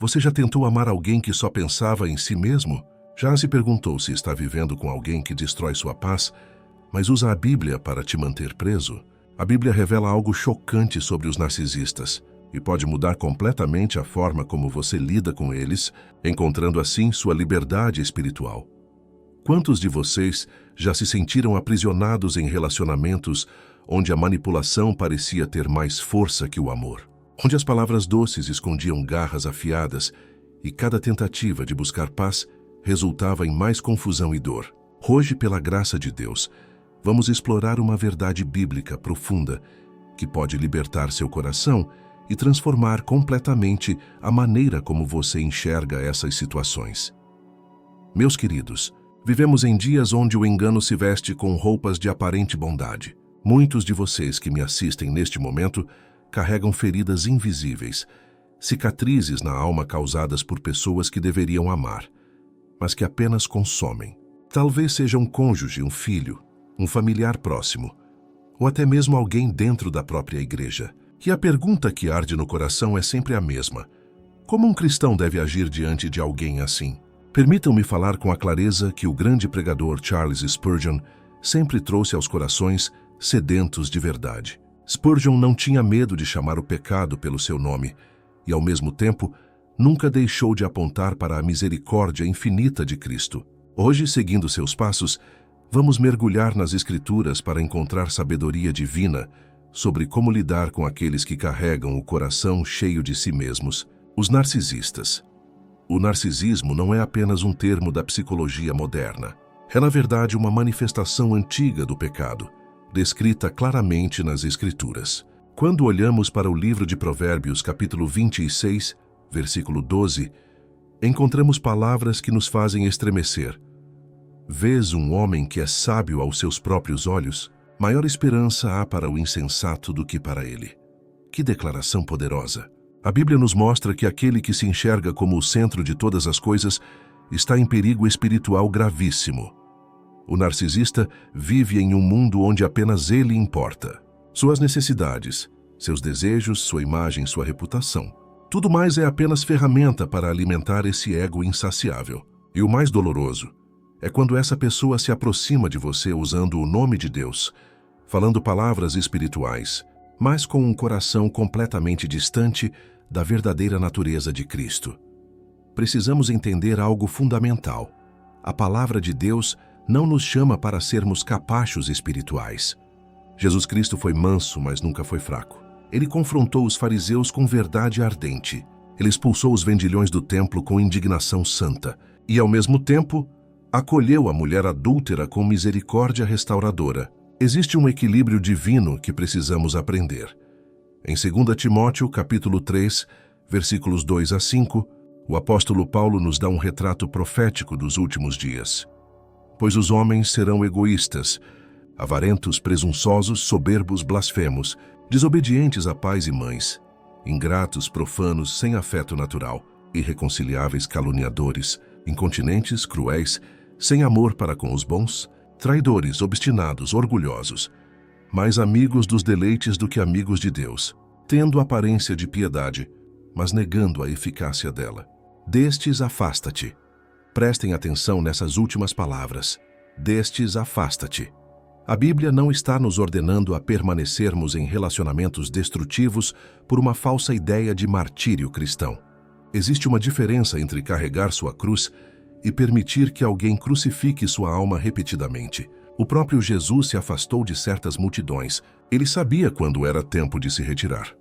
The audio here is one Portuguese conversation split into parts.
Você já tentou amar alguém que só pensava em si mesmo? Já se perguntou se está vivendo com alguém que destrói sua paz, mas usa a Bíblia para te manter preso? A Bíblia revela algo chocante sobre os narcisistas e pode mudar completamente a forma como você lida com eles, encontrando assim sua liberdade espiritual. Quantos de vocês já se sentiram aprisionados em relacionamentos onde a manipulação parecia ter mais força que o amor? Onde as palavras doces escondiam garras afiadas e cada tentativa de buscar paz resultava em mais confusão e dor? Hoje, pela graça de Deus, vamos explorar uma verdade bíblica profunda que pode libertar seu coração e transformar completamente a maneira como você enxerga essas situações. Meus queridos, vivemos em dias onde o engano se veste com roupas de aparente bondade. Muitos de vocês que me assistem neste momento carregam feridas invisíveis, cicatrizes na alma causadas por pessoas que deveriam amar, mas que apenas consomem. Talvez seja um cônjuge, um filho, um familiar próximo, ou até mesmo alguém dentro da própria igreja. E a pergunta que arde no coração é sempre a mesma: como um cristão deve agir diante de alguém assim? Permitam-me falar com a clareza que o grande pregador Charles Spurgeon sempre trouxe aos corações sedentos de verdade. Spurgeon não tinha medo de chamar o pecado pelo seu nome e, ao mesmo tempo, nunca deixou de apontar para a misericórdia infinita de Cristo. Hoje, seguindo seus passos, vamos mergulhar nas Escrituras para encontrar sabedoria divina sobre como lidar com aqueles que carregam o coração cheio de si mesmos, os narcisistas. O narcisismo não é apenas um termo da psicologia moderna. É, na verdade, uma manifestação antiga do pecado, descrita claramente nas Escrituras. Quando olhamos para o livro de Provérbios, capítulo 26, versículo 12, encontramos palavras que nos fazem estremecer. Vês um homem que é sábio aos seus próprios olhos? Maior esperança há para o insensato do que para ele. Que declaração poderosa! A Bíblia nos mostra que aquele que se enxerga como o centro de todas as coisas está em perigo espiritual gravíssimo. O narcisista vive em um mundo onde apenas ele importa. Suas necessidades, seus desejos, sua imagem, sua reputação. Tudo mais é apenas ferramenta para alimentar esse ego insaciável. E o mais doloroso é quando essa pessoa se aproxima de você usando o nome de Deus, falando palavras espirituais, mas com um coração completamente distante da verdadeira natureza de Cristo. Precisamos entender algo fundamental. A palavra de Deus não nos chama para sermos capachos espirituais. Jesus Cristo foi manso, mas nunca foi fraco. Ele confrontou os fariseus com verdade ardente. Ele expulsou os vendilhões do templo com indignação santa e, ao mesmo tempo, acolheu a mulher adúltera com misericórdia restauradora. Existe um equilíbrio divino que precisamos aprender. Em 2 Timóteo, capítulo 3, versículos 2 a 5, o apóstolo Paulo nos dá um retrato profético dos últimos dias. Pois os homens serão egoístas, avarentos, presunçosos, soberbos, blasfemos, desobedientes a pais e mães, ingratos, profanos, sem afeto natural, irreconciliáveis, caluniadores, incontinentes, cruéis, sem amor para com os bons, traidores, obstinados, orgulhosos, mais amigos dos deleites do que amigos de Deus, tendo aparência de piedade, mas negando a eficácia dela. Destes afasta-te. Prestem atenção nessas últimas palavras. Destes afasta-te. A Bíblia não está nos ordenando a permanecermos em relacionamentos destrutivos por uma falsa ideia de martírio cristão. Existe uma diferença entre carregar sua cruz e permitir que alguém crucifique sua alma repetidamente. O próprio Jesus se afastou de certas multidões. Ele sabia quando era tempo de se retirar.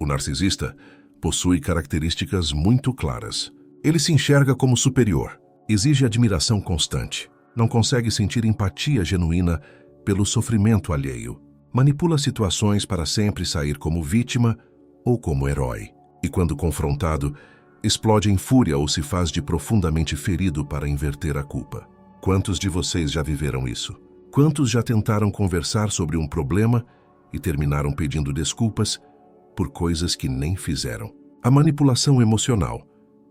O narcisista possui características muito claras. Ele se enxerga como superior, exige admiração constante, não consegue sentir empatia genuína pelo sofrimento alheio, manipula situações para sempre sair como vítima ou como herói, e quando confrontado, explode em fúria ou se faz de profundamente ferido para inverter a culpa. Quantos de vocês já viveram isso? Quantos já tentaram conversar sobre um problema e terminaram pedindo desculpas por coisas que nem fizeram? A manipulação emocional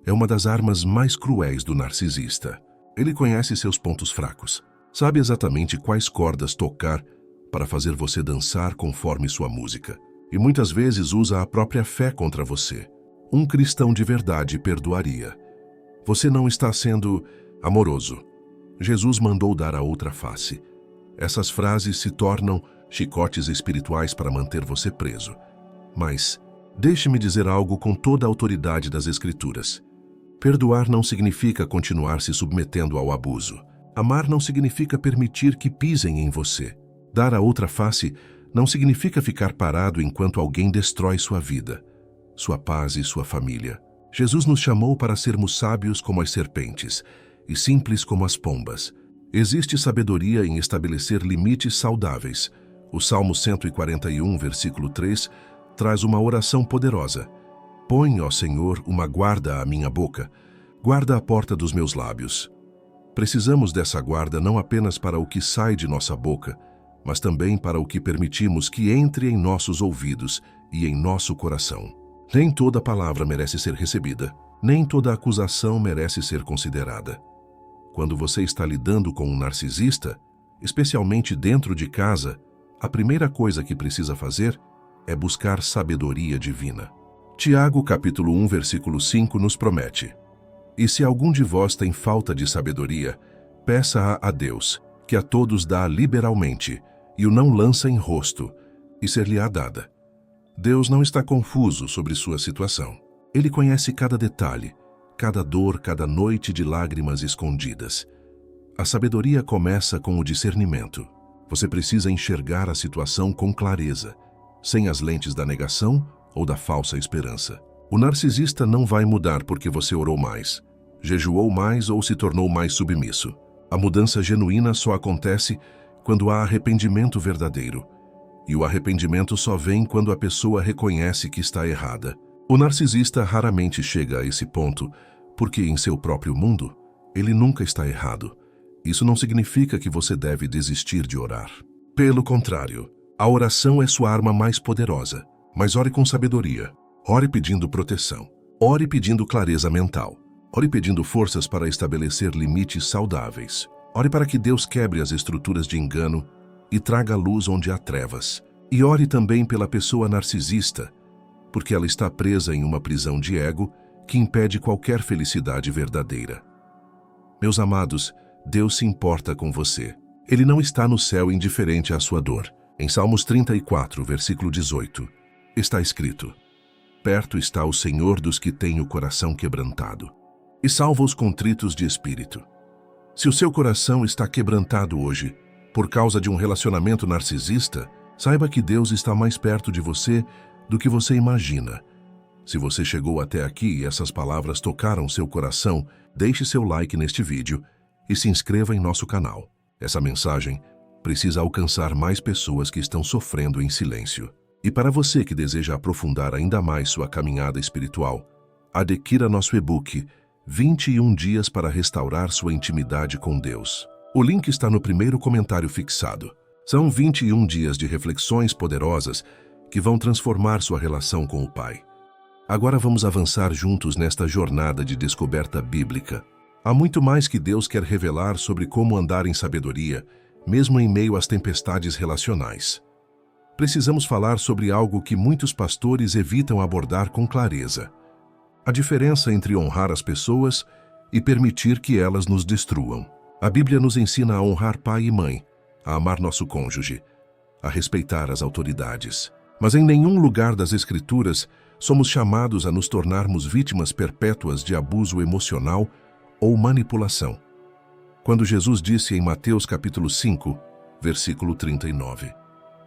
é uma das armas mais cruéis do narcisista. Ele conhece seus pontos fracos, sabe exatamente quais cordas tocar para fazer você dançar conforme sua música, e muitas vezes usa a própria fé contra você. um cristão de verdade perdoaria. Você não está sendo amoroso. Jesus mandou dar a outra face. Essas frases se tornam chicotes espirituais para manter você preso. Mas deixe-me dizer algo com toda a autoridade das Escrituras. Perdoar não significa continuar se submetendo ao abuso. Amar não significa permitir que pisem em você. Dar a outra face não significa ficar parado enquanto alguém destrói sua vida, sua paz e sua família. Jesus nos chamou para sermos sábios como as serpentes e simples como as pombas. Existe sabedoria em estabelecer limites saudáveis. O Salmo 141, versículo 3, traz uma oração poderosa. Põe, ó Senhor, uma guarda à minha boca, guarda a porta dos meus lábios. Precisamos dessa guarda não apenas para o que sai de nossa boca, mas também para o que permitimos que entre em nossos ouvidos e em nosso coração. Nem toda palavra merece ser recebida, nem toda acusação merece ser considerada. Quando você está lidando com um narcisista, especialmente dentro de casa, a primeira coisa que precisa fazer é buscar sabedoria divina. Tiago, capítulo 1, versículo 5, nos promete: E se algum de vós tem falta de sabedoria, peça-a a Deus, que a todos dá liberalmente, e o não lança em rosto, e ser-lhe-á dada. Deus não está confuso sobre sua situação. Ele conhece cada detalhe, cada dor, cada noite de lágrimas escondidas. A sabedoria começa com o discernimento. Você precisa enxergar a situação com clareza, sem as lentes da negação ou da falsa esperança. O narcisista não vai mudar porque você orou mais, jejuou mais ou se tornou mais submisso. A mudança genuína só acontece quando há arrependimento verdadeiro. E o arrependimento só vem quando a pessoa reconhece que está errada. O narcisista raramente chega a esse ponto, porque em seu próprio mundo, ele nunca está errado. Isso não significa que você deve desistir de orar. Pelo contrário, a oração é sua arma mais poderosa. Mas ore com sabedoria. Ore pedindo proteção. Ore pedindo clareza mental. Ore pedindo forças para estabelecer limites saudáveis. Ore para que Deus quebre as estruturas de engano e traga luz onde há trevas. E ore também pela pessoa narcisista, porque ela está presa em uma prisão de ego que impede qualquer felicidade verdadeira. Meus amados, Deus se importa com você. Ele não está no céu indiferente à sua dor. Em Salmos 34, versículo 18, está escrito: Perto está o Senhor dos que têm o coração quebrantado, e salva os contritos de espírito. Se o seu coração está quebrantado hoje, por causa de um relacionamento narcisista, saiba que Deus está mais perto de você do que você imagina. Se você chegou até aqui e essas palavras tocaram seu coração, deixe seu like neste vídeo e se inscreva em nosso canal. Essa mensagem precisa alcançar mais pessoas que estão sofrendo em silêncio. E para você que deseja aprofundar ainda mais sua caminhada espiritual, adquira nosso e-book 21 dias para restaurar sua intimidade com Deus. O link está no primeiro comentário fixado. São 21 dias de reflexões poderosas que vão transformar sua relação com o Pai. Agora vamos avançar juntos nesta jornada de descoberta bíblica. Há muito mais que Deus quer revelar sobre como andar em sabedoria, mesmo em meio às tempestades relacionais. Precisamos falar sobre algo que muitos pastores evitam abordar com clareza: a diferença entre honrar as pessoas e permitir que elas nos destruam. A Bíblia nos ensina a honrar pai e mãe, a amar nosso cônjuge, a respeitar as autoridades. Mas em nenhum lugar das Escrituras somos chamados a nos tornarmos vítimas perpétuas de abuso emocional ou manipulação. Quando Jesus disse em Mateus capítulo 5, versículo 39,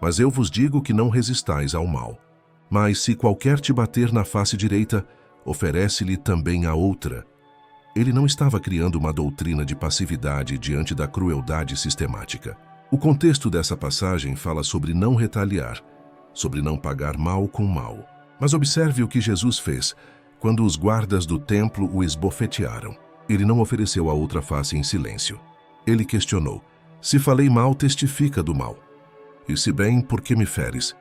Mas eu vos digo que não resistais ao mal. Mas se qualquer te bater na face direita, oferece-lhe também a outra. Ele não estava criando uma doutrina de passividade diante da crueldade sistemática. O contexto dessa passagem fala sobre não retaliar, sobre não pagar mal com mal. Mas observe o que Jesus fez quando os guardas do templo o esbofetearam. Ele não ofereceu a outra face em silêncio. Ele questionou: Se falei mal, testifica do mal. E se bem, por que me feres?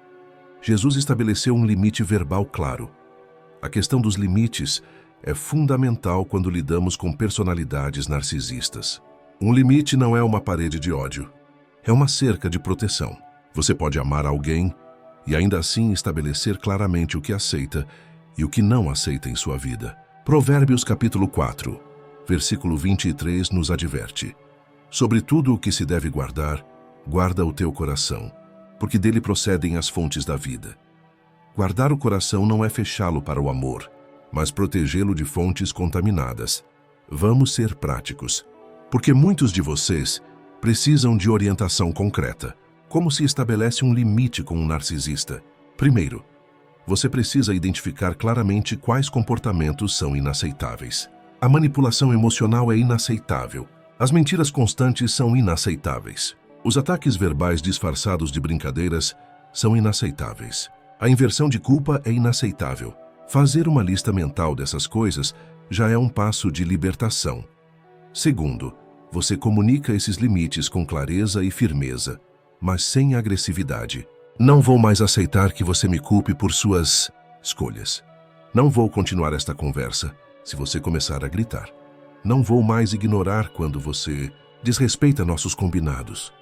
Jesus estabeleceu um limite verbal claro. A questão dos limites é fundamental quando lidamos com personalidades narcisistas. Um limite não é uma parede de ódio. É uma cerca de proteção. Você pode amar alguém e ainda assim estabelecer claramente o que aceita e o que não aceita em sua vida. Provérbios capítulo 4, versículo 23 nos adverte: sobre tudo o que se deve guardar, guarda o teu coração, porque dele procedem as fontes da vida. Guardar o coração não é fechá-lo para o amor, mas protegê-lo de fontes contaminadas. Vamos ser práticos, porque muitos de vocês precisam de orientação concreta. Como se estabelece um limite com um narcisista? Primeiro, você precisa identificar claramente quais comportamentos são inaceitáveis. A manipulação emocional é inaceitável. As mentiras constantes são inaceitáveis. Os ataques verbais disfarçados de brincadeiras são inaceitáveis. A inversão de culpa é inaceitável. Fazer uma lista mental dessas coisas já é um passo de libertação. Segundo, você comunica esses limites com clareza e firmeza, mas sem agressividade. Não vou mais aceitar que você me culpe por suas escolhas. Não vou continuar esta conversa se você começar a gritar. Não vou mais ignorar quando você desrespeita nossos combinados.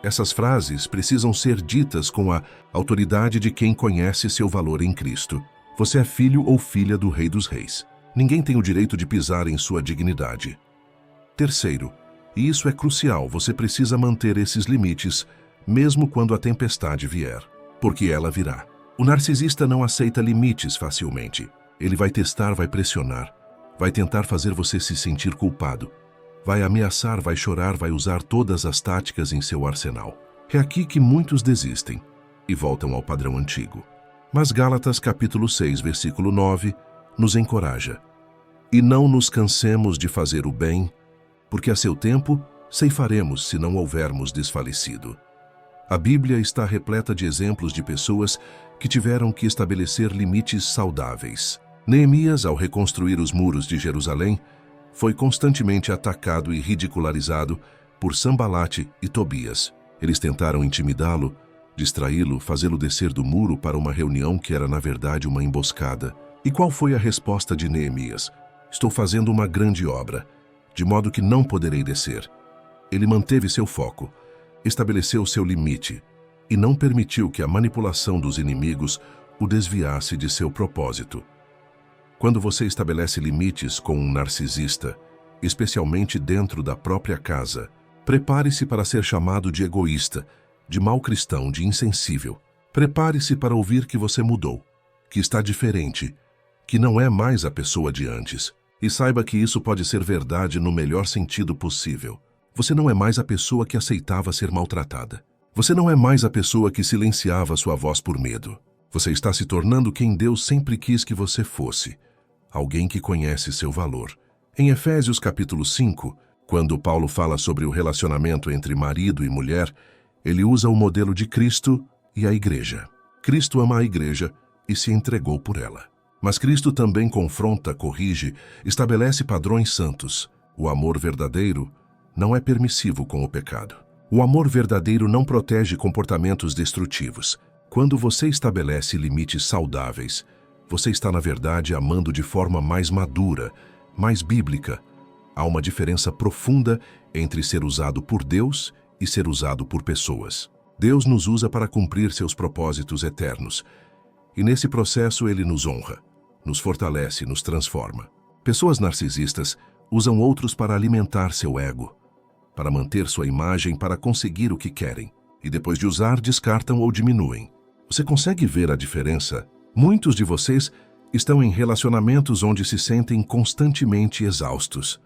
Essas frases precisam ser ditas com a autoridade de quem conhece seu valor em Cristo. Você é filho ou filha do Rei dos Reis. Ninguém tem o direito de pisar em sua dignidade. Terceiro, e isso é crucial, você precisa manter esses limites, mesmo quando a tempestade vier, porque ela virá. O narcisista não aceita limites facilmente. Ele vai testar, vai pressionar, vai tentar fazer você se sentir culpado. Vai ameaçar, vai chorar, vai usar todas as táticas em seu arsenal. É aqui que muitos desistem e voltam ao padrão antigo. Mas Gálatas capítulo 6, versículo 9, nos encoraja: e não nos cansemos de fazer o bem, porque a seu tempo ceifaremos se não houvermos desfalecido. A Bíblia está repleta de exemplos de pessoas que tiveram que estabelecer limites saudáveis. Neemias, ao reconstruir os muros de Jerusalém, foi constantemente atacado e ridicularizado por Sambalate e Tobias. Eles tentaram intimidá-lo, distraí-lo, fazê-lo descer do muro para uma reunião que era, na verdade, uma emboscada. E qual foi a resposta de Neemias? Estou fazendo uma grande obra, de modo que não poderei descer. Ele manteve seu foco, estabeleceu seu limite e não permitiu que a manipulação dos inimigos o desviasse de seu propósito. Quando você estabelece limites com um narcisista, especialmente dentro da própria casa, prepare-se para ser chamado de egoísta, de mau cristão, de insensível. Prepare-se para ouvir que você mudou, que está diferente, que não é mais a pessoa de antes. E saiba que isso pode ser verdade no melhor sentido possível. Você não é mais a pessoa que aceitava ser maltratada. Você não é mais a pessoa que silenciava sua voz por medo. Você está se tornando quem Deus sempre quis que você fosse, alguém que conhece seu valor. Em Efésios capítulo 5, quando Paulo fala sobre o relacionamento entre marido e mulher, ele usa o modelo de Cristo e a igreja. Cristo ama a igreja e se entregou por ela. Mas Cristo também confronta, corrige, estabelece padrões santos. O amor verdadeiro não é permissivo com o pecado. O amor verdadeiro não protege comportamentos destrutivos. Quando você estabelece limites saudáveis, você está, na verdade, amando de forma mais madura, mais bíblica. Há uma diferença profunda entre ser usado por Deus e ser usado por pessoas. Deus nos usa para cumprir seus propósitos eternos. E nesse processo ele nos honra, nos fortalece, nos transforma. Pessoas narcisistas usam outros para alimentar seu ego, para manter sua imagem, para conseguir o que querem. E depois de usar, descartam ou diminuem. Você consegue ver a diferença? Muitos de vocês estão em relacionamentos onde se sentem constantemente exaustos,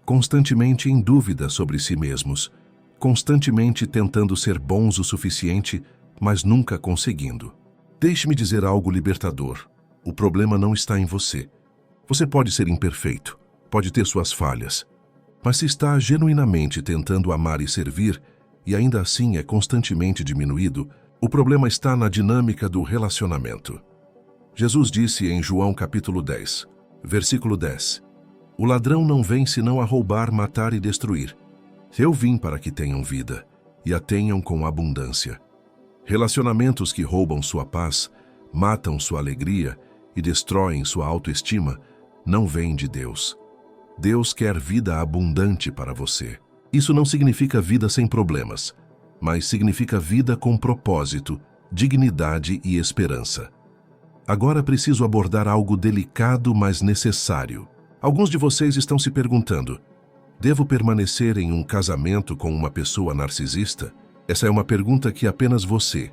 constantemente em dúvida sobre si mesmos, constantemente tentando ser bons o suficiente, mas nunca conseguindo. Deixe-me dizer algo libertador. O problema não está em você. Você pode ser imperfeito, pode ter suas falhas, mas se está genuinamente tentando amar e servir, e ainda assim é constantemente diminuído, o problema está na dinâmica do relacionamento. Jesus disse em João capítulo 10, versículo 10, o ladrão não vem senão a roubar, matar e destruir. Eu vim para que tenham vida, e a tenham com abundância. Relacionamentos que roubam sua paz, matam sua alegria e destroem sua autoestima, não vêm de Deus. Deus quer vida abundante para você. Isso não significa vida sem problemas, mas significa vida com propósito, dignidade e esperança. Agora preciso abordar algo delicado, mas necessário. Alguns de vocês estão se perguntando: devo permanecer em um casamento com uma pessoa narcisista? Essa é uma pergunta que apenas você,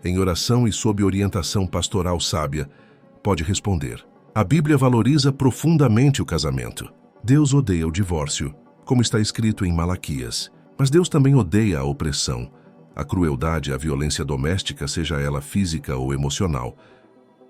em oração e sob orientação pastoral sábia, pode responder. A Bíblia valoriza profundamente o casamento. Deus odeia o divórcio, como está escrito em Malaquias. Mas Deus também odeia a opressão, a crueldade e a violência doméstica, seja ela física ou emocional.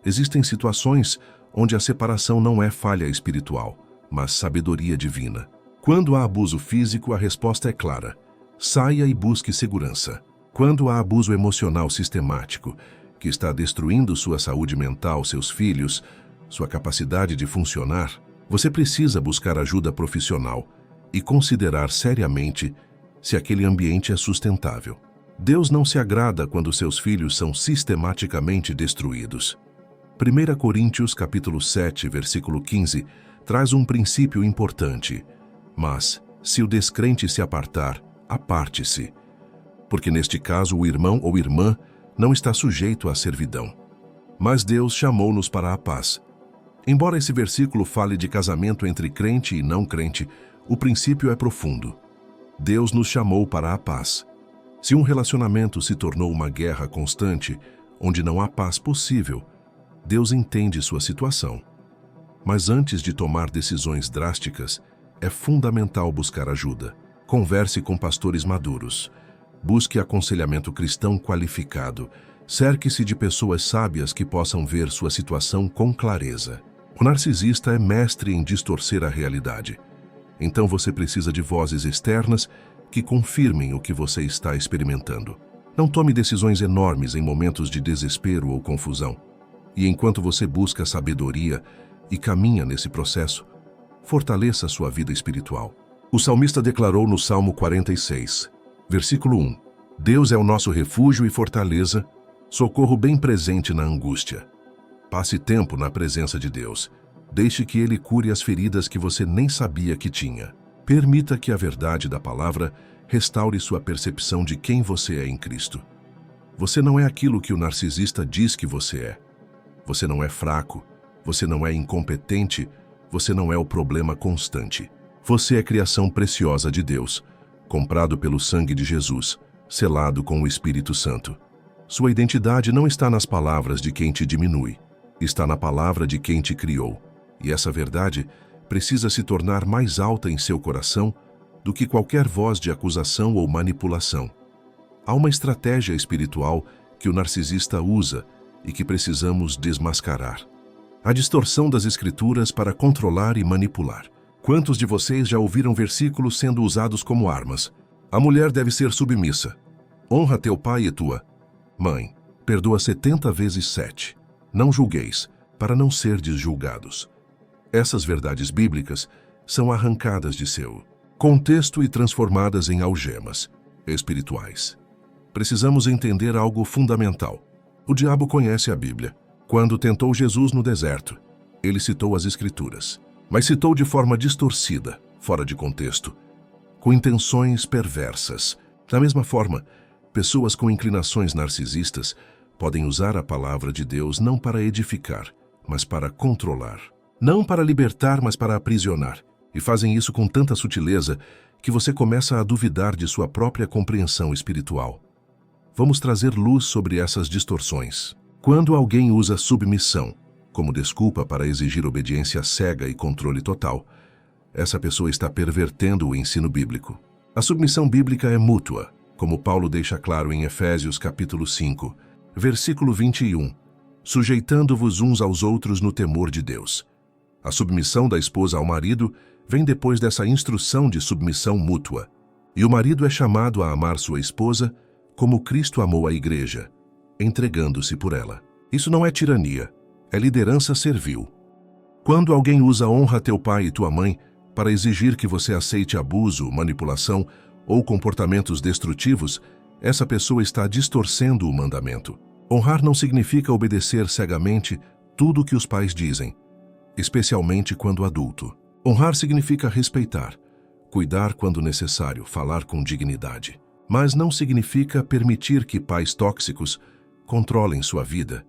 Existem situações onde a separação não é falha espiritual, mas sabedoria divina. Quando há abuso físico, a resposta é clara: saia e busque segurança. Quando há abuso emocional sistemático, que está destruindo sua saúde mental, seus filhos, sua capacidade de funcionar, você precisa buscar ajuda profissional e considerar seriamente se aquele ambiente é sustentável. Deus não se agrada quando seus filhos são sistematicamente destruídos. 1 Coríntios capítulo 7, versículo 15, traz um princípio importante. Mas, se o descrente se apartar, aparte-se. Porque neste caso o irmão ou irmã não está sujeito à servidão. Mas Deus chamou-nos para a paz. Embora esse versículo fale de casamento entre crente e não crente, o princípio é profundo. Deus nos chamou para a paz. Se um relacionamento se tornou uma guerra constante, onde não há paz possível, Deus entende sua situação. Mas antes de tomar decisões drásticas, é fundamental buscar ajuda. Converse com pastores maduros. Busque aconselhamento cristão qualificado. Cerque-se de pessoas sábias que possam ver sua situação com clareza. O narcisista é mestre em distorcer a realidade. Então você precisa de vozes externas que confirmem o que você está experimentando. Não tome decisões enormes em momentos de desespero ou confusão. E enquanto você busca sabedoria e caminha nesse processo, fortaleça sua vida espiritual. O salmista declarou no Salmo 46, versículo 1: Deus é o nosso refúgio e fortaleza, socorro bem presente na angústia. Passe tempo na presença de Deus. Deixe que Ele cure as feridas que você nem sabia que tinha. Permita que a verdade da palavra restaure sua percepção de quem você é em Cristo. Você não é aquilo que o narcisista diz que você é. Você não é fraco, você não é incompetente, você não é o problema constante. Você é criação preciosa de Deus, comprado pelo sangue de Jesus, selado com o Espírito Santo. Sua identidade não está nas palavras de quem te diminui, está na palavra de quem te criou. E essa verdade precisa se tornar mais alta em seu coração do que qualquer voz de acusação ou manipulação. Há uma estratégia espiritual que o narcisista usa e que precisamos desmascarar. A distorção das Escrituras para controlar e manipular. Quantos de vocês já ouviram versículos sendo usados como armas? A mulher deve ser submissa. Honra teu pai e tua mãe. Perdoa 70 vezes 7. Não julgueis, para não serdes julgados. Essas verdades bíblicas são arrancadas de seu contexto e transformadas em algemas espirituais. Precisamos entender algo fundamental. O diabo conhece a Bíblia. Quando tentou Jesus no deserto, ele citou as Escrituras, mas citou de forma distorcida, fora de contexto, com intenções perversas. Da mesma forma, pessoas com inclinações narcisistas podem usar a palavra de Deus não para edificar, mas para controlar. Não para libertar, mas para aprisionar. E fazem isso com tanta sutileza que você começa a duvidar de sua própria compreensão espiritual. Vamos trazer luz sobre essas distorções. Quando alguém usa submissão como desculpa para exigir obediência cega e controle total, essa pessoa está pervertendo o ensino bíblico. A submissão bíblica é mútua, como Paulo deixa claro em Efésios capítulo 5, versículo 21, sujeitando-vos uns aos outros no temor de Deus. A submissão da esposa ao marido vem depois dessa instrução de submissão mútua, e o marido é chamado a amar sua esposa como Cristo amou a igreja, entregando-se por ela. Isso não é tirania, é liderança servil. Quando alguém usa honra teu pai e tua mãe para exigir que você aceite abuso, manipulação ou comportamentos destrutivos, essa pessoa está distorcendo o mandamento. Honrar não significa obedecer cegamente tudo o que os pais dizem, especialmente quando adulto. Honrar significa respeitar, cuidar quando necessário, falar com dignidade. Mas não significa permitir que pais tóxicos controlem sua vida,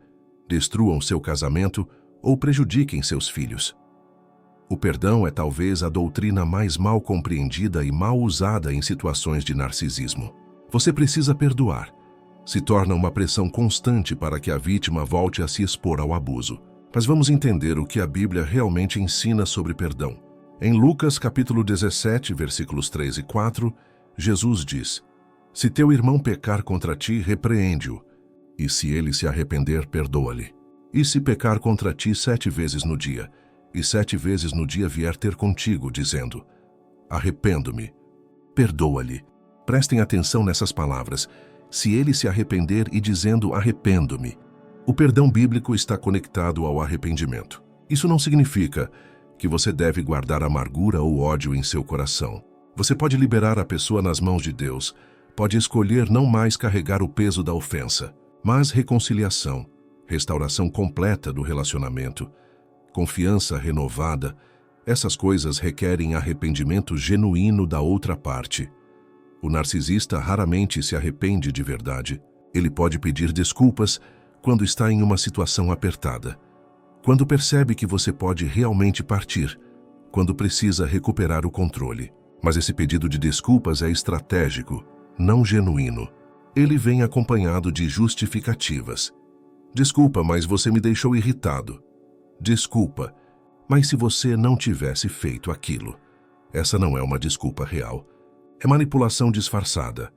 destruam seu casamento ou prejudiquem seus filhos. O perdão é talvez a doutrina mais mal compreendida e mal usada em situações de narcisismo. Você precisa perdoar. Se torna uma pressão constante para que a vítima volte a se expor ao abuso. Mas vamos entender o que a Bíblia realmente ensina sobre perdão. Em Lucas capítulo 17, versículos 3 e 4, Jesus diz: Se teu irmão pecar contra ti, repreende-o, e se ele se arrepender, perdoa-lhe. E se pecar contra ti 7 vezes no dia, e 7 vezes no dia vier ter contigo, dizendo: Arrependo-me, perdoa-lhe. Prestem atenção nessas palavras. Se ele se arrepender e dizendo: Arrependo-me. O perdão bíblico está conectado ao arrependimento. Isso não significa que você deve guardar amargura ou ódio em seu coração. Você pode liberar a pessoa nas mãos de Deus, pode escolher não mais carregar o peso da ofensa, mas reconciliação, restauração completa do relacionamento, confiança renovada. Essas coisas requerem arrependimento genuíno da outra parte. O narcisista raramente se arrepende de verdade. Ele pode pedir desculpas quando está em uma situação apertada, quando percebe que você pode realmente partir, quando precisa recuperar o controle. Mas esse pedido de desculpas é estratégico, não genuíno. Ele vem acompanhado de justificativas. Desculpa, mas você me deixou irritado. Desculpa, mas se você não tivesse feito aquilo. Essa não é uma desculpa real. É manipulação disfarçada.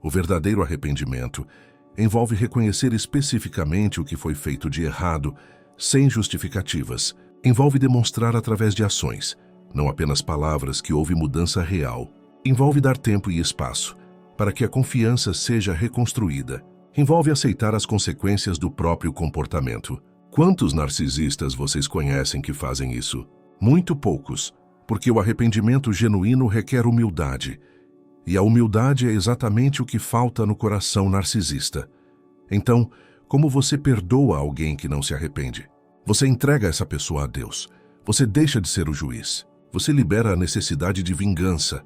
O verdadeiro arrependimento envolve reconhecer especificamente o que foi feito de errado, sem justificativas. Envolve demonstrar através de ações, não apenas palavras, que houve mudança real. Envolve dar tempo e espaço para que a confiança seja reconstruída. Envolve aceitar as consequências do próprio comportamento. Quantos narcisistas vocês conhecem que fazem isso? Muito poucos, porque o arrependimento genuíno requer humildade. E a humildade é exatamente o que falta no coração narcisista. Então, como você perdoa alguém que não se arrepende? Você entrega essa pessoa a Deus. Você deixa de ser o juiz. Você libera a necessidade de vingança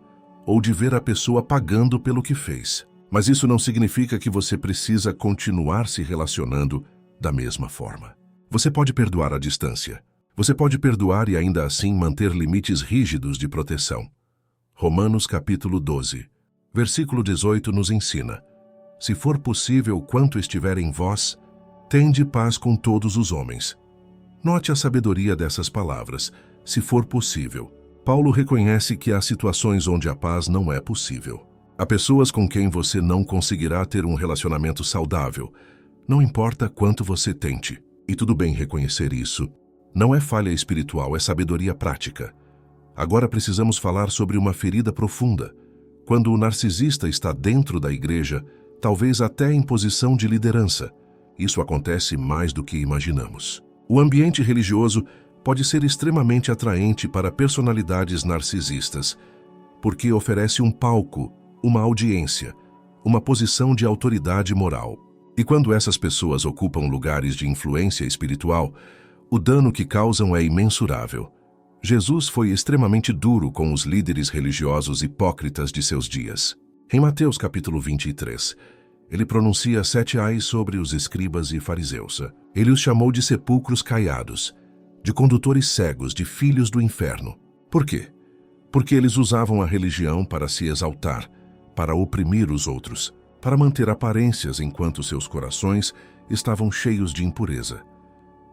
ou de ver a pessoa pagando pelo que fez. Mas isso não significa que você precisa continuar se relacionando da mesma forma. Você pode perdoar à distância. Você pode perdoar e ainda assim manter limites rígidos de proteção. Romanos capítulo 12, versículo 18 nos ensina: Se for possível, quanto estiver em vós, tende paz com todos os homens. Note a sabedoria dessas palavras. Se for possível. Paulo reconhece que há situações onde a paz não é possível. Há pessoas com quem você não conseguirá ter um relacionamento saudável, não importa quanto você tente. E tudo bem reconhecer isso. Não é falha espiritual, é sabedoria prática. Agora precisamos falar sobre uma ferida profunda. Quando o narcisista está dentro da igreja, talvez até em posição de liderança. Isso acontece mais do que imaginamos. O ambiente religioso pode ser extremamente atraente para personalidades narcisistas, porque oferece um palco, uma audiência, uma posição de autoridade moral. E quando essas pessoas ocupam lugares de influência espiritual, o dano que causam é imensurável. Jesus foi extremamente duro com os líderes religiosos hipócritas de seus dias. Em Mateus capítulo 23, ele pronuncia 7 ais sobre os escribas e fariseus. Ele os chamou de sepulcros caiados, de condutores cegos, de filhos do inferno. Por quê? Porque eles usavam a religião para se exaltar, para oprimir os outros, para manter aparências enquanto seus corações estavam cheios de impureza.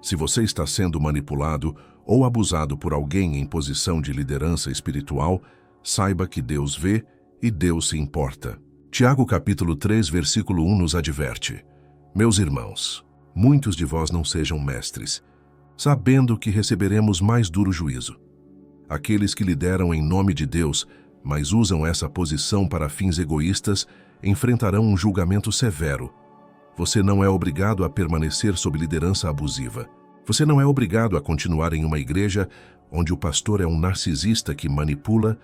Se você está sendo manipulado ou abusado por alguém em posição de liderança espiritual, saiba que Deus vê e Deus se importa. Tiago capítulo 3, versículo 1 nos adverte: Meus irmãos, muitos de vós não sejam mestres, sabendo que receberemos mais duro juízo. Aqueles que lideram em nome de Deus, mas usam essa posição para fins egoístas, enfrentarão um julgamento severo. Você não é obrigado a permanecer sob liderança abusiva. Você não é obrigado a continuar em uma igreja onde o pastor é um narcisista que manipula,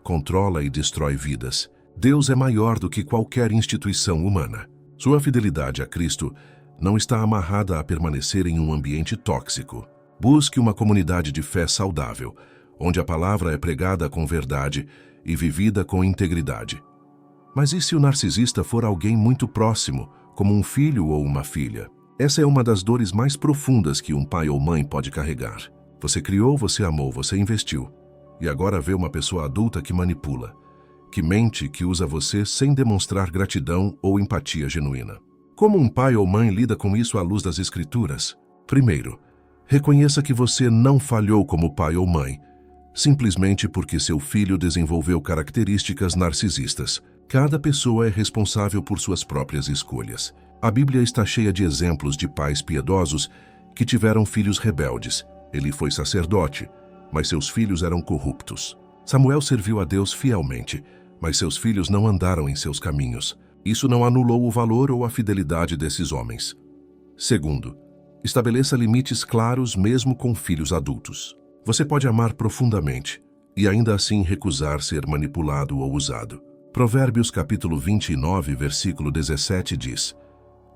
controla e destrói vidas. Deus é maior do que qualquer instituição humana. Sua fidelidade a Cristo não está amarrada a permanecer em um ambiente tóxico. Busque uma comunidade de fé saudável, onde a palavra é pregada com verdade e vivida com integridade. Mas e se o narcisista for alguém muito próximo, como um filho ou uma filha? Essa é uma das dores mais profundas que um pai ou mãe pode carregar. Você criou, você amou, você investiu. E agora vê uma pessoa adulta que manipula, que mente, que usa você sem demonstrar gratidão ou empatia genuína. Como um pai ou mãe lida com isso à luz das Escrituras? Primeiro, reconheça que você não falhou como pai ou mãe, simplesmente porque seu filho desenvolveu características narcisistas. Cada pessoa é responsável por suas próprias escolhas. A Bíblia está cheia de exemplos de pais piedosos que tiveram filhos rebeldes. Ele foi sacerdote, mas seus filhos eram corruptos. Samuel serviu a Deus fielmente, mas seus filhos não andaram em seus caminhos. Isso não anulou o valor ou a fidelidade desses homens. Segundo, estabeleça limites claros mesmo com filhos adultos. Você pode amar profundamente e ainda assim recusar ser manipulado ou usado. Provérbios capítulo 29, versículo 17 diz: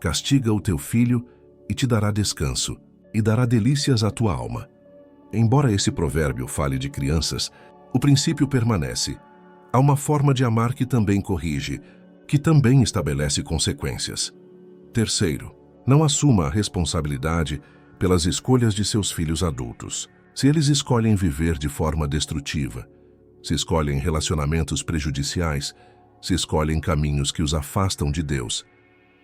castiga o teu filho e te dará descanso, e dará delícias à tua alma. Embora esse provérbio fale de crianças, o princípio permanece. Há uma forma de amar que também corrige, que também estabelece consequências. Terceiro, não assuma a responsabilidade pelas escolhas de seus filhos adultos. Se eles escolhem viver de forma destrutiva, se escolhem relacionamentos prejudiciais, se escolhem caminhos que os afastam de Deus,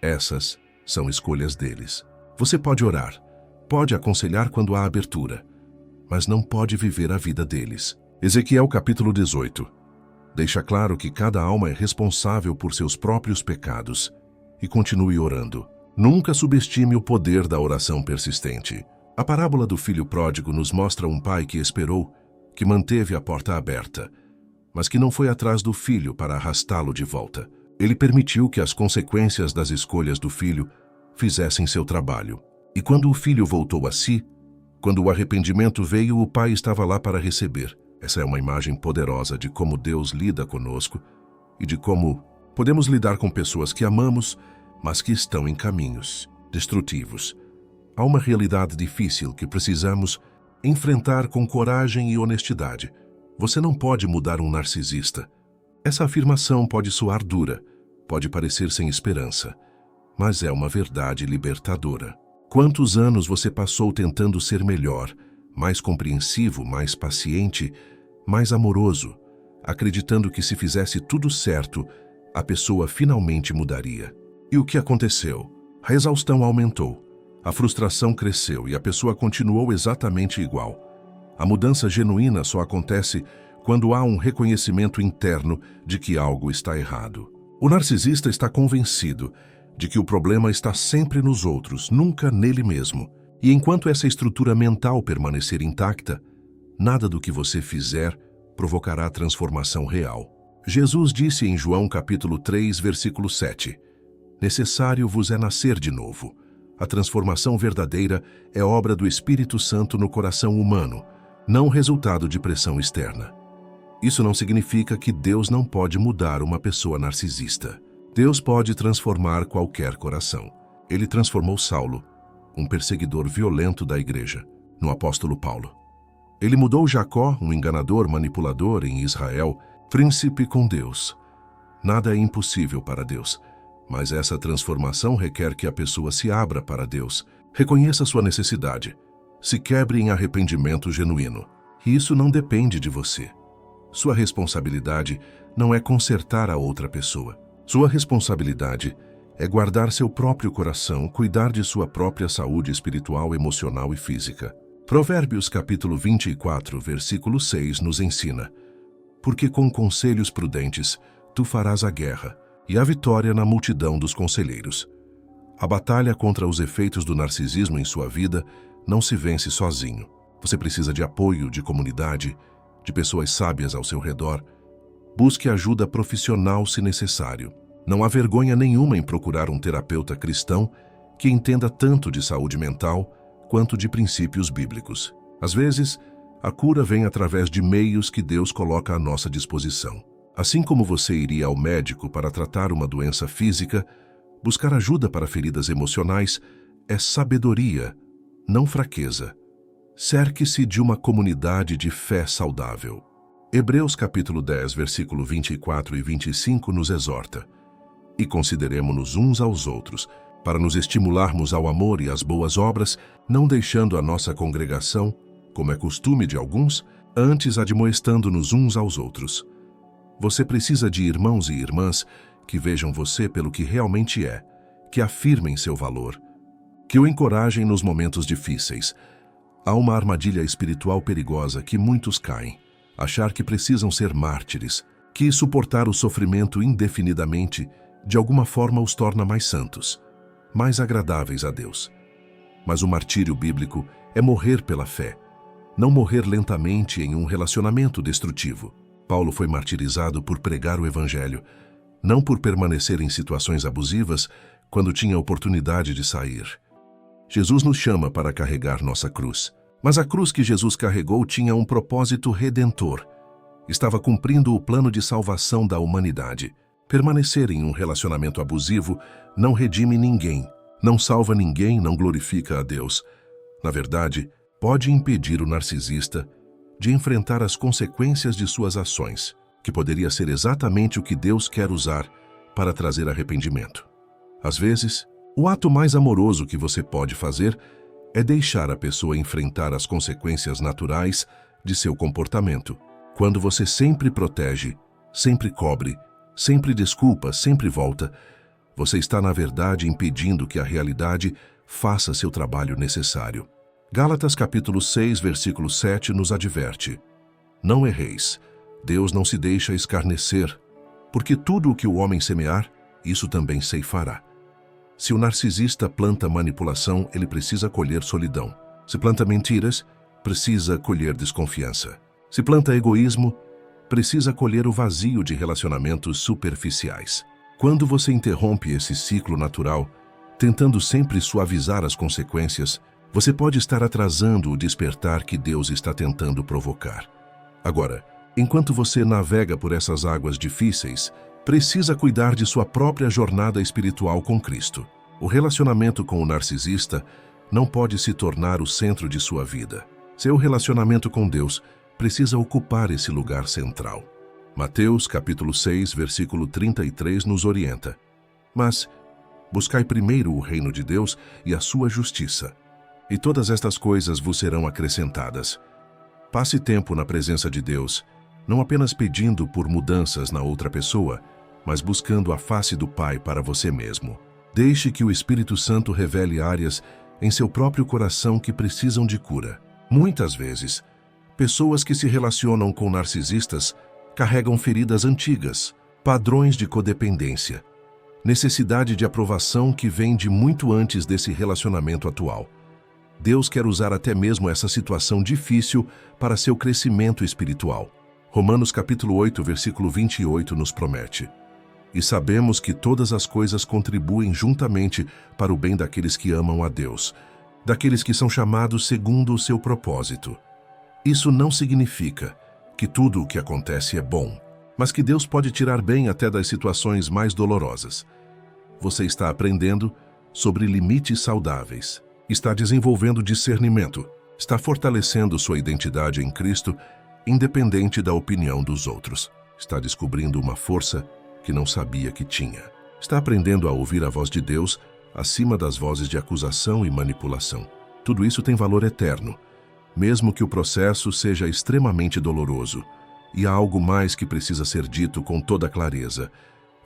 essas são escolhas deles. Você pode orar, pode aconselhar quando há abertura, mas não pode viver a vida deles. Ezequiel capítulo 18 deixa claro que cada alma é responsável por seus próprios pecados. E continue orando. Nunca subestime o poder da oração persistente. A parábola do filho pródigo nos mostra um pai que esperou, que manteve a porta aberta, mas que não foi atrás do filho para arrastá-lo de volta. Ele permitiu que as consequências das escolhas do filho fizessem seu trabalho. E quando o filho voltou a si, quando o arrependimento veio, o pai estava lá para receber. Essa é uma imagem poderosa de como Deus lida conosco e de como podemos lidar com pessoas que amamos, mas que estão em caminhos destrutivos. Há uma realidade difícil que precisamos enfrentar com coragem e honestidade. Você não pode mudar um narcisista. Essa afirmação pode soar dura, pode parecer sem esperança, mas é uma verdade libertadora. Quantos anos você passou tentando ser melhor, mais compreensivo, mais paciente, mais amoroso, acreditando que se fizesse tudo certo, a pessoa finalmente mudaria? E o que aconteceu? A exaustão aumentou, a frustração cresceu e a pessoa continuou exatamente igual. A mudança genuína só acontece quando há um reconhecimento interno de que algo está errado. O narcisista está convencido de que o problema está sempre nos outros, nunca nele mesmo. E enquanto essa estrutura mental permanecer intacta, nada do que você fizer provocará transformação real. Jesus disse em João capítulo 3, versículo 7, necessário vos é nascer de novo. A transformação verdadeira é obra do Espírito Santo no coração humano, não resultado de pressão externa. Isso não significa que Deus não pode mudar uma pessoa narcisista. Deus pode transformar qualquer coração. Ele transformou Saulo, um perseguidor violento da igreja, no apóstolo Paulo. Ele mudou Jacó, um enganador, manipulador em Israel, príncipe com Deus. Nada é impossível para Deus, mas essa transformação requer que a pessoa se abra para Deus, reconheça sua necessidade, se quebre em arrependimento genuíno. E isso não depende de você. Sua responsabilidade não é consertar a outra pessoa. Sua responsabilidade é guardar seu próprio coração, cuidar de sua própria saúde espiritual, emocional e física. Provérbios capítulo 24, versículo 6 nos ensina: porque com conselhos prudentes tu farás a guerra, e a vitória na multidão dos conselheiros. A batalha contra os efeitos do narcisismo em sua vida não se vence sozinho. Você precisa de apoio, de comunidade, de pessoas sábias ao seu redor. Busque ajuda profissional se necessário. Não há vergonha nenhuma em procurar um terapeuta cristão que entenda tanto de saúde mental quanto de princípios bíblicos. Às vezes, a cura vem através de meios que Deus coloca à nossa disposição. Assim como você iria ao médico para tratar uma doença física, buscar ajuda para feridas emocionais é sabedoria, não fraqueza. Cerque-se de uma comunidade de fé saudável. Hebreus capítulo 10, versículo 24 e 25 nos exorta: e consideremo-nos uns aos outros, para nos estimularmos ao amor e às boas obras, não deixando a nossa congregação, como é costume de alguns, antes admoestando-nos uns aos outros. Você precisa de irmãos e irmãs que vejam você pelo que realmente é, que afirmem seu valor, que o encorajem nos momentos difíceis. Há uma armadilha espiritual perigosa que muitos caem, achar que precisam ser mártires, que suportar o sofrimento indefinidamente de alguma forma os torna mais santos, mais agradáveis a Deus. Mas o martírio bíblico é morrer pela fé, não morrer lentamente em um relacionamento destrutivo. Paulo foi martirizado por pregar o Evangelho, não por permanecer em situações abusivas quando tinha oportunidade de sair. Jesus nos chama para carregar nossa cruz, mas a cruz que Jesus carregou tinha um propósito redentor. Estava cumprindo o plano de salvação da humanidade. Permanecer em um relacionamento abusivo não redime ninguém, não salva ninguém, não glorifica a Deus. Na verdade, pode impedir o narcisista de enfrentar as consequências de suas ações, que poderia ser exatamente o que Deus quer usar para trazer arrependimento. Às vezes, o ato mais amoroso que você pode fazer é deixar a pessoa enfrentar as consequências naturais de seu comportamento. Quando você sempre protege, sempre cobre, sempre desculpa, sempre volta, você está, na verdade, impedindo que a realidade faça seu trabalho necessário. Gálatas capítulo 6, versículo 7 nos adverte: Não erreis, Deus não se deixa escarnecer, porque tudo o que o homem semear, isso também ceifará. Se o narcisista planta manipulação, ele precisa colher solidão. Se planta mentiras, precisa colher desconfiança. Se planta egoísmo, precisa colher o vazio de relacionamentos superficiais. Quando você interrompe esse ciclo natural, tentando sempre suavizar as consequências, você pode estar atrasando o despertar que Deus está tentando provocar. Agora, enquanto você navega por essas águas difíceis, precisa cuidar de sua própria jornada espiritual com Cristo. O relacionamento com o narcisista não pode se tornar o centro de sua vida. Seu relacionamento com Deus precisa ocupar esse lugar central. Mateus capítulo 6, versículo 33 nos orienta: Mas buscai primeiro o reino de Deus e a sua justiça, e todas estas coisas vos serão acrescentadas. Passe tempo na presença de Deus, não apenas pedindo por mudanças na outra pessoa, mas buscando a face do Pai para você mesmo. Deixe que o Espírito Santo revele áreas em seu próprio coração que precisam de cura. Muitas vezes, pessoas que se relacionam com narcisistas carregam feridas antigas, padrões de codependência, necessidade de aprovação que vem de muito antes desse relacionamento atual. Deus quer usar até mesmo essa situação difícil para seu crescimento espiritual. Romanos capítulo 8, versículo 28 nos promete: E sabemos que todas as coisas contribuem juntamente para o bem daqueles que amam a Deus, daqueles que são chamados segundo o seu propósito. Isso não significa que tudo o que acontece é bom, mas que Deus pode tirar bem até das situações mais dolorosas. Você está aprendendo sobre limites saudáveis, está desenvolvendo discernimento, está fortalecendo sua identidade em Cristo, independente da opinião dos outros. Está descobrindo uma força que não sabia que tinha. Está aprendendo a ouvir a voz de Deus acima das vozes de acusação e manipulação. Tudo isso tem valor eterno, mesmo que o processo seja extremamente doloroso. E há algo mais que precisa ser dito com toda clareza: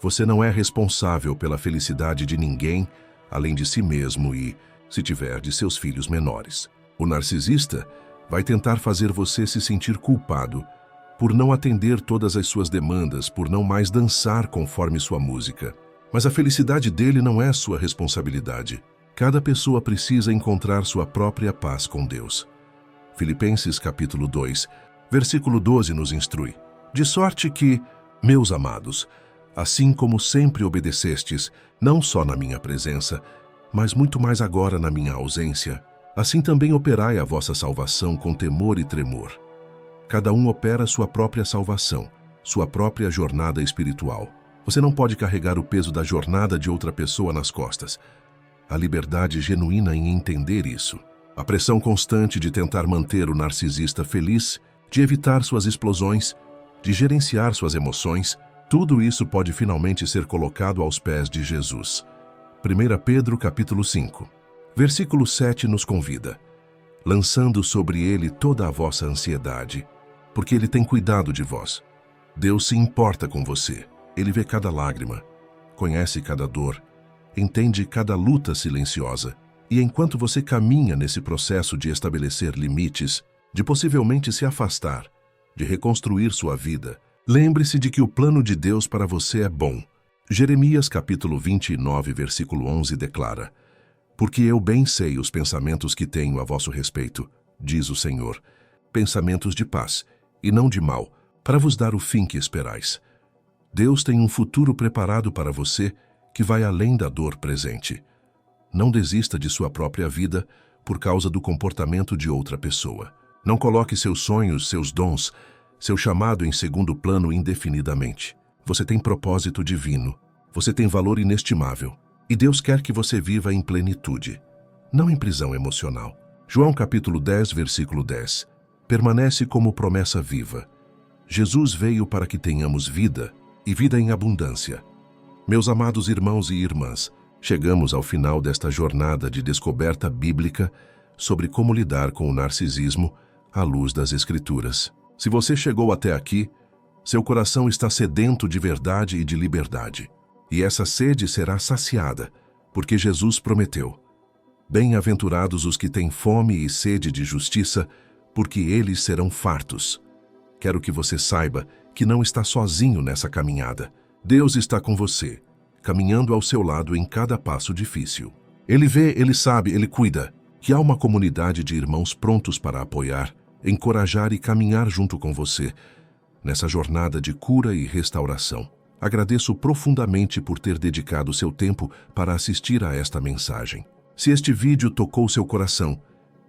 você não é responsável pela felicidade de ninguém, além de si mesmo e, se tiver, de seus filhos menores. O narcisista vai tentar fazer você se sentir culpado por não atender todas as suas demandas, por não mais dançar conforme sua música. Mas a felicidade dele não é sua responsabilidade. Cada pessoa precisa encontrar sua própria paz com Deus. Filipenses capítulo 2, versículo 12 nos instrui: De sorte que, meus amados, assim como sempre obedecestes, não só na minha presença, mas muito mais agora na minha ausência, assim também operai a vossa salvação com temor e tremor. Cada um opera sua própria salvação, sua própria jornada espiritual. Você não pode carregar o peso da jornada de outra pessoa nas costas. A liberdade genuína em entender isso. A pressão constante de tentar manter o narcisista feliz, de evitar suas explosões, de gerenciar suas emoções, tudo isso pode finalmente ser colocado aos pés de Jesus. 1 Pedro capítulo 5, versículo 7 nos convida: lançando sobre ele toda a vossa ansiedade, porque ele tem cuidado de vós. Deus se importa com você. Ele vê cada lágrima, conhece cada dor, entende cada luta silenciosa. E enquanto você caminha nesse processo de estabelecer limites, de possivelmente se afastar, de reconstruir sua vida, lembre-se de que o plano de Deus para você é bom. Jeremias capítulo 29, versículo 11 declara: porque eu bem sei os pensamentos que tenho a vosso respeito, diz o Senhor, pensamentos de paz e não de mal, para vos dar o fim que esperais. Deus tem um futuro preparado para você que vai além da dor presente. Não desista de sua própria vida por causa do comportamento de outra pessoa. Não coloque seus sonhos, seus dons, seu chamado em segundo plano indefinidamente. Você tem propósito divino. Você tem valor inestimável. E Deus quer que você viva em plenitude, não em prisão emocional. João capítulo 10, versículo 10. Permanece como promessa viva. Jesus veio para que tenhamos vida, e vida em abundância. Meus amados irmãos e irmãs, chegamos ao final desta jornada de descoberta bíblica sobre como lidar com o narcisismo à luz das Escrituras. Se você chegou até aqui, seu coração está sedento de verdade e de liberdade. E essa sede será saciada, porque Jesus prometeu: bem-aventurados os que têm fome e sede de justiça, porque eles serão fartos. Quero que você saiba que não está sozinho nessa caminhada. Deus está com você, caminhando ao seu lado em cada passo difícil. Ele vê, ele sabe, ele cuida, que há uma comunidade de irmãos prontos para apoiar, encorajar e caminhar junto com você nessa jornada de cura e restauração. Agradeço profundamente por ter dedicado seu tempo para assistir a esta mensagem. Se este vídeo tocou seu coração,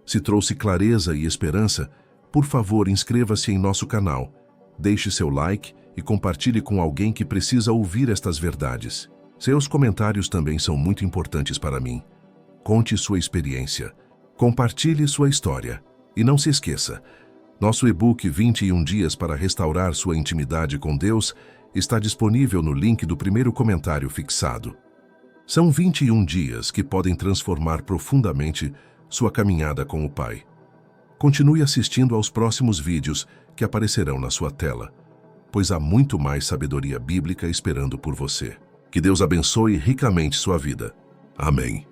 se trouxe clareza e esperança, por favor, inscreva-se em nosso canal, deixe seu like e compartilhe com alguém que precisa ouvir estas verdades. Seus comentários também são muito importantes para mim. Conte sua experiência, compartilhe sua história e não se esqueça, nosso e-book 21 dias para restaurar sua intimidade com Deus está disponível no link do primeiro comentário fixado. São 21 dias que podem transformar profundamente sua caminhada com o Pai. Continue assistindo aos próximos vídeos que aparecerão na sua tela, pois há muito mais sabedoria bíblica esperando por você. Que Deus abençoe ricamente sua vida. Amém.